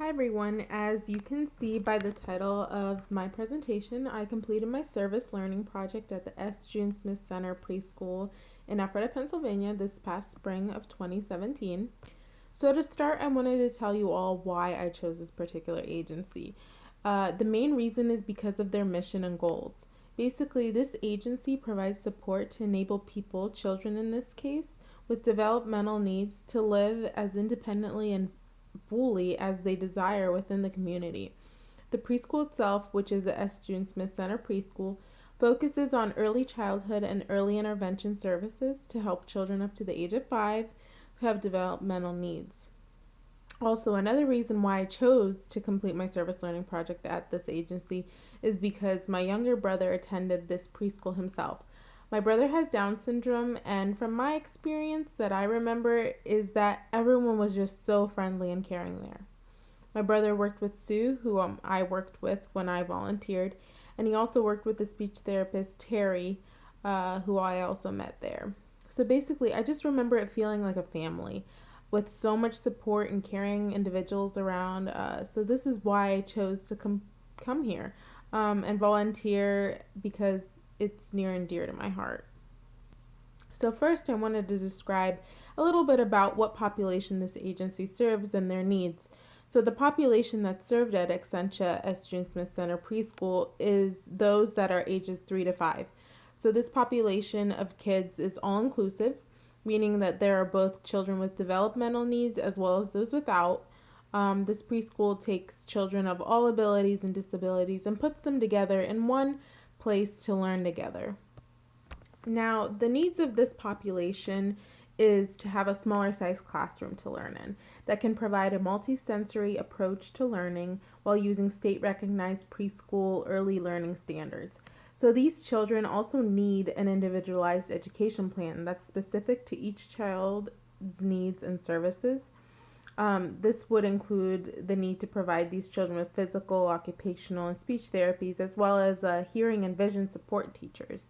Hi everyone, as you can see by the title of my presentation, I completed my service learning project at the S. June Smith Center Preschool in Ephrata, Pennsylvania this past spring of 2017. So to start, I wanted to tell you all why I chose this particular agency. The main reason is because of their mission and goals. Basically, this agency provides support to enable people, children in this case, with developmental needs to live as independently and fully as they desire within the community. The preschool itself, which is the S. June Smith Center Preschool, focuses on early childhood and early intervention services to help children up to the age of 5 who have developmental needs. Also, another reason why I chose to complete my service learning project at this agency is because my younger brother attended this preschool himself. My brother has Down syndrome, and from my experience that I remember is that everyone was just so friendly and caring there. My brother worked with Sue, who I worked with when I volunteered, and he also worked with the speech therapist Terry, who I also met there. So basically, I just remember it feeling like a family with so much support and caring individuals around. So this is why I chose to come here and volunteer because it's near and dear to my heart. So first, I wanted to describe a little bit about what population this agency serves and their needs. So the population that's served at Essentia S. June Smith Center Preschool is those that are ages 3 to 5. So this population of kids is all-inclusive, meaning that there are both children with developmental needs as well as those without. This preschool takes children of all abilities and disabilities and puts them together in one place to learn together. Now, the needs of this population is to have a smaller size classroom to learn in that can provide a multisensory approach to learning while using state recognized preschool early learning standards. So these children also need an individualized education plan that's specific to each child's needs and services. This would include the need to provide these children with physical, occupational, and speech therapies, as well as hearing and vision support teachers.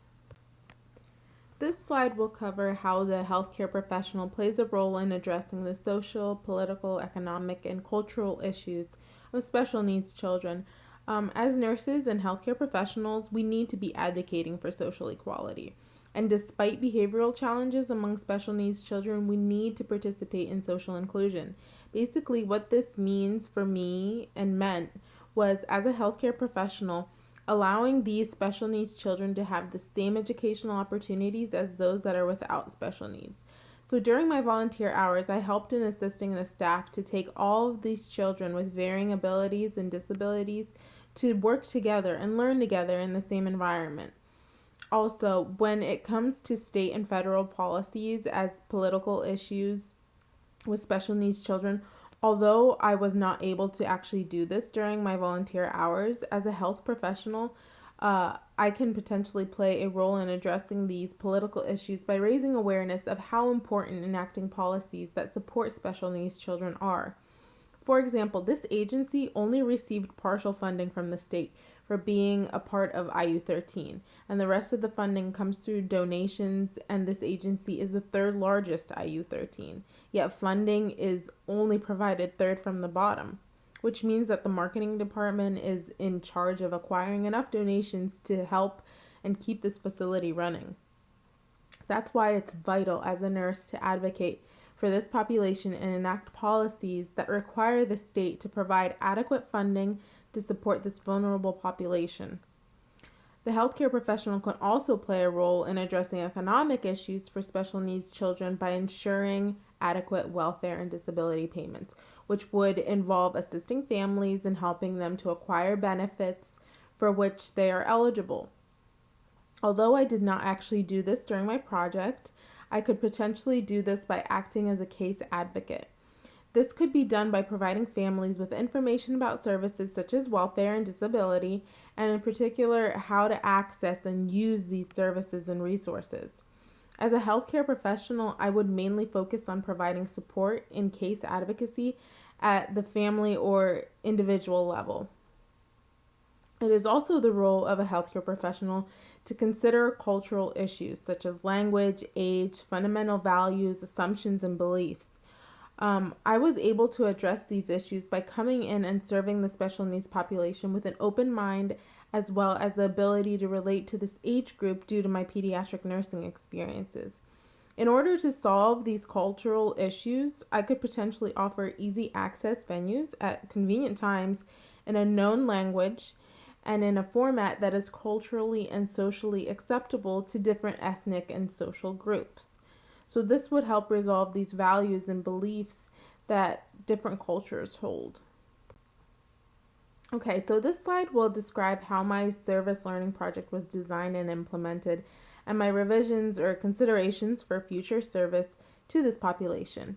This slide will cover how the healthcare professional plays a role in addressing the social, political, economic, and cultural issues of special needs children. As nurses and healthcare professionals, we need to be advocating for social equality. And despite behavioral challenges among special needs children, we need to participate in social inclusion. Basically, what this means for me and meant was, as a healthcare professional, allowing these special needs children to have the same educational opportunities as those that are without special needs. So during my volunteer hours, I helped in assisting the staff to take all of these children with varying abilities and disabilities to work together and learn together in the same environment. Also, when it comes to state and federal policies as political issues with special needs children, although I was not able to actually do this during my volunteer hours, as a health professional, I can potentially play a role in addressing these political issues by raising awareness of how important enacting policies that support special needs children are. For example, this agency only received partial funding from the state for being a part of IU13, and the rest of the funding comes through donations, and this agency is the third largest IU13, yet funding is only provided third from the bottom, which means that the marketing department is in charge of acquiring enough donations to help and keep this facility running. That's why it's vital as a nurse to advocate for this population and enact policies that require the state to provide adequate funding to support this vulnerable population. The healthcare professional can also play a role in addressing economic issues for special needs children by ensuring adequate welfare and disability payments, which would involve assisting families and helping them to acquire benefits for which they are eligible. Although I did not actually do this during my project, I could potentially do this by acting as a case advocate. This could be done by providing families with information about services such as welfare and disability, and in particular, how to access and use these services and resources. As a healthcare professional, I would mainly focus on providing support in case advocacy at the family or individual level. It is also the role of a healthcare professional to consider cultural issues such as language, age, fundamental values, assumptions, and beliefs. I was able to address these issues by coming in and serving the special needs population with an open mind, as well as the ability to relate to this age group due to my pediatric nursing experiences. In order to solve these cultural issues, I could potentially offer easy access venues at convenient times in a known language and in a format that is culturally and socially acceptable to different ethnic and social groups. So, this would help resolve these values and beliefs that different cultures hold. Okay, so this slide will describe how my service learning project was designed and implemented, and my revisions or considerations for future service to this population.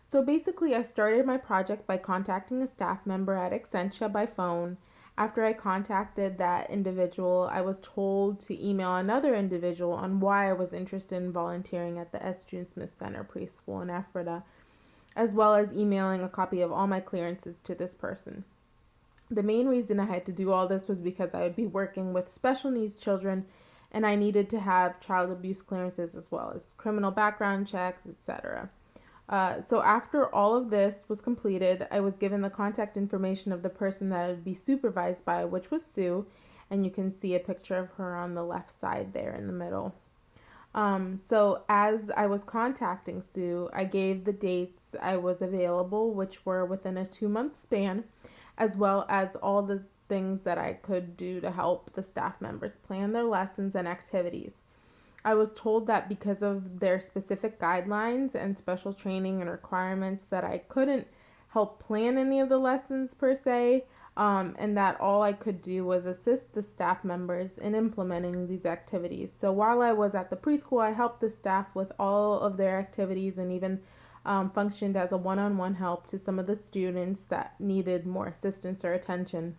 So basically, I started my project by contacting a staff member at Accenture by phone. After I contacted that individual, I was told to email another individual on why I was interested in volunteering at the S. June Smith Center Preschool in Ephrata, as well as emailing a copy of all my clearances to this person. The main reason I had to do all this was because I would be working with special needs children and I needed to have child abuse clearances as well as criminal background checks, etc. So after all of this was completed, I was given the contact information of the person that I would be supervised by, which was Sue, and you can see a picture of her on the left side there in the middle. So as I was contacting Sue, I gave the dates I was available, which were within a 2-month span, as well as all the things that I could do to help the staff members plan their lessons and activities. I was told that because of their specific guidelines and special training and requirements that I couldn't help plan any of the lessons per se, and that all I could do was assist the staff members in implementing these activities. So while I was at the preschool, I helped the staff with all of their activities and even functioned as a one-on-one help to some of the students that needed more assistance or attention.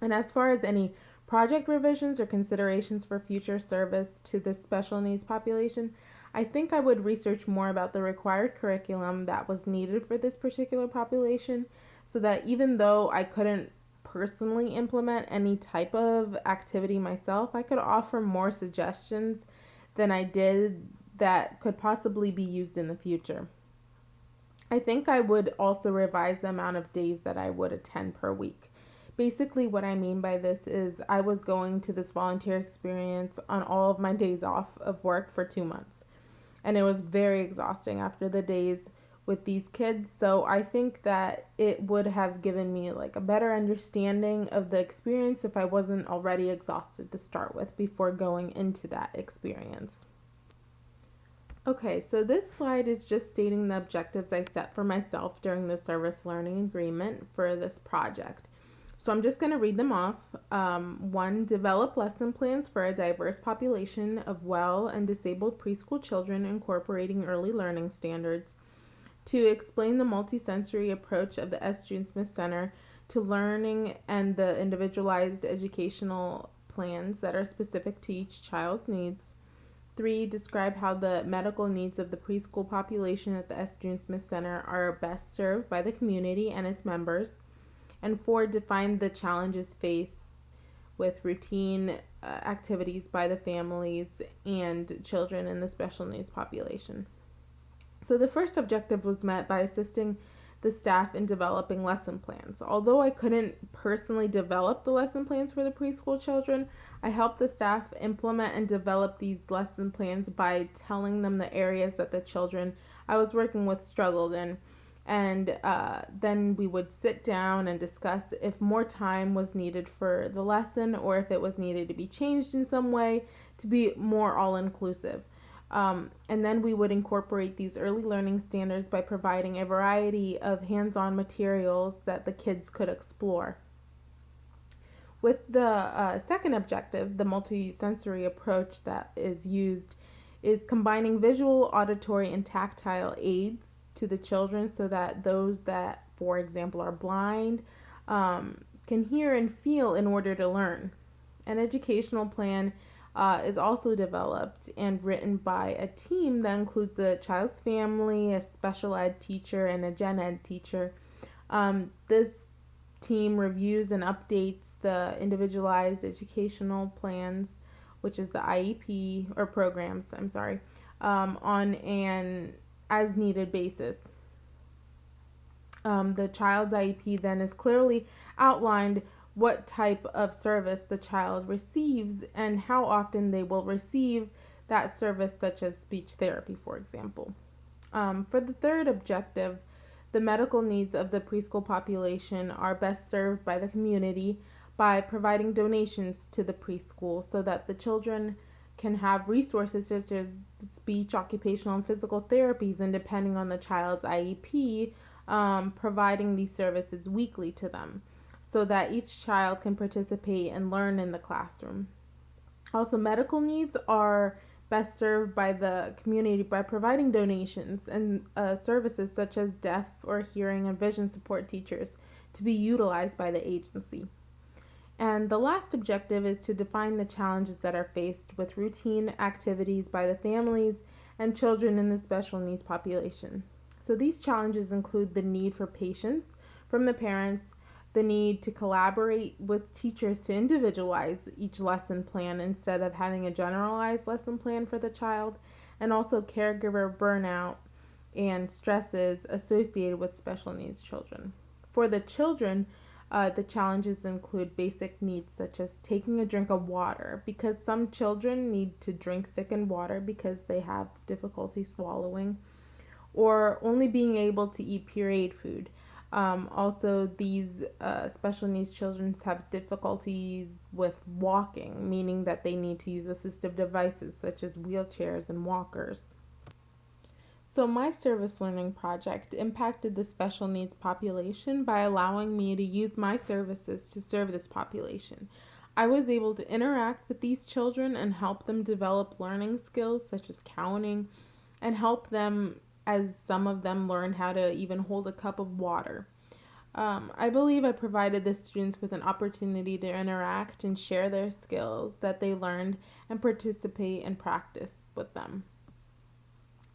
And as far as any project revisions or considerations for future service to this special needs population, I think I would research more about the required curriculum that was needed for this particular population so that even though I couldn't personally implement any type of activity myself, I could offer more suggestions than I did that could possibly be used in the future. I think I would also revise the amount of days that I would attend per week. Basically, what I mean by this is I was going to this volunteer experience on all of my days off of work for 2 months. And it was very exhausting after the days with these kids. So I think that it would have given me like a better understanding of the experience if I wasn't already exhausted to start with before going into that experience. Okay, so this slide is just stating the objectives I set for myself during the service learning agreement for this project. So I'm just going to read them off. 1, develop lesson plans for a diverse population of well and disabled preschool children incorporating early learning standards. 2, explain the multisensory approach of the S. June Smith Center to learning and the individualized educational plans that are specific to each child's needs. 3, describe how the medical needs of the preschool population at the S. June Smith Center are best served by the community and its members. And 4, define the challenges faced with routine activities by the families and children in the special needs population. So the first objective was met by assisting the staff in developing lesson plans. Although I couldn't personally develop the lesson plans for the preschool children, I helped the staff implement and develop these lesson plans by telling them the areas that the children I was working with struggled in. And then we would sit down and discuss if more time was needed for the lesson or if it was needed to be changed in some way to be more all-inclusive. And then we would incorporate these early learning standards by providing a variety of hands-on materials that the kids could explore. With the second objective, the multisensory approach that is used is combining visual, auditory, and tactile aids to the children so that those that, for example, are blind can hear and feel in order to learn. An educational plan is also developed and written by a team that includes the child's family, a special ed teacher, and a gen ed teacher. This team reviews and updates the individualized educational plans, which is the IEP, or programs, on an as needed basis. The child's IEP then is clearly outlined what type of service the child receives and how often they will receive that service, such as speech therapy, for example. For the third objective, the medical needs of the preschool population are best served by the community by providing donations to the preschool so that the children can have resources such as speech, occupational, and physical therapies, and depending on the child's IEP, providing these services weekly to them so that each child can participate and learn in the classroom. Also, medical needs are best served by the community by providing donations and services such as deaf or hearing and vision support teachers to be utilized by the agency. And the last objective is to define the challenges that are faced with routine activities by the families and children in the special needs population. So these challenges include the need for patience from the parents, the need to collaborate with teachers to individualize each lesson plan instead of having a generalized lesson plan for the child, and also caregiver burnout and stresses associated with special needs children. For the children, the challenges include basic needs such as taking a drink of water, because some children need to drink thickened water because they have difficulty swallowing, or only being able to eat pureed food. Also, these special needs children have difficulties with walking, meaning that they need to use assistive devices such as wheelchairs and walkers. So, my service learning project impacted the special needs population by allowing me to use my services to serve this population. I was able to interact with these children and help them develop learning skills such as counting, and help them as some of them learned how to even hold a cup of water. I believe I provided the students with an opportunity to interact and share their skills that they learned and participate and practice with them.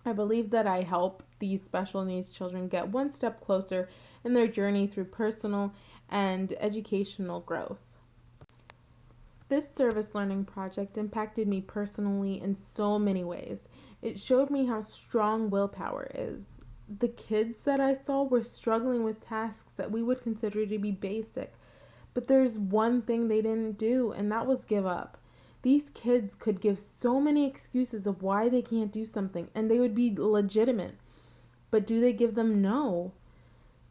I believe that I helped these special needs children get one step closer in their journey through personal and educational growth. This service learning project impacted me personally in so many ways. It showed me how strong willpower is. The kids that I saw were struggling with tasks that we would consider to be basic, but there's one thing they didn't do, and that was give up. These kids could give so many excuses of why they can't do something, and they would be legitimate. But do they give them? No.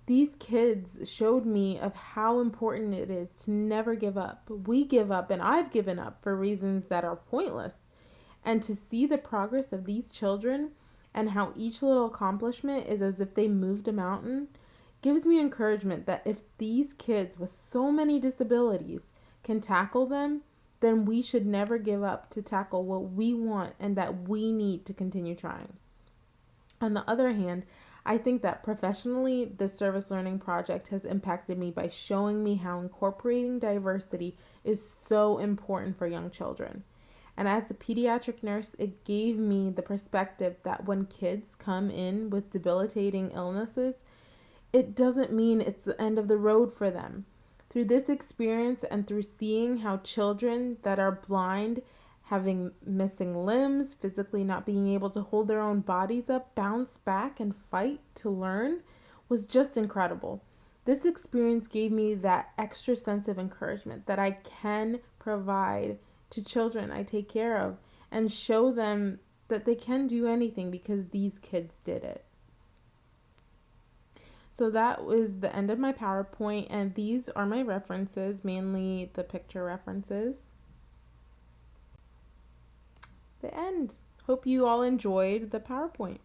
These kids showed me of how important it is to never give up. We give up, and I've given up for reasons that are pointless. And to see the progress of these children and how each little accomplishment is as if they moved a mountain gives me encouragement that if these kids with so many disabilities can tackle them, then we should never give up to tackle what we want and that we need to continue trying. On the other hand, I think that professionally, the service learning project has impacted me by showing me how incorporating diversity is so important for young children. And as a pediatric nurse, it gave me the perspective that when kids come in with debilitating illnesses, it doesn't mean it's the end of the road for them. Through this experience and through seeing how children that are blind, having missing limbs, physically not being able to hold their own bodies up, bounce back and fight to learn was just incredible. This experience gave me that extra sense of encouragement that I can provide to children I take care of and show them that they can do anything because these kids did it. So that was the end of my PowerPoint, and these are my references, mainly the picture references. The end. Hope you all enjoyed the PowerPoint.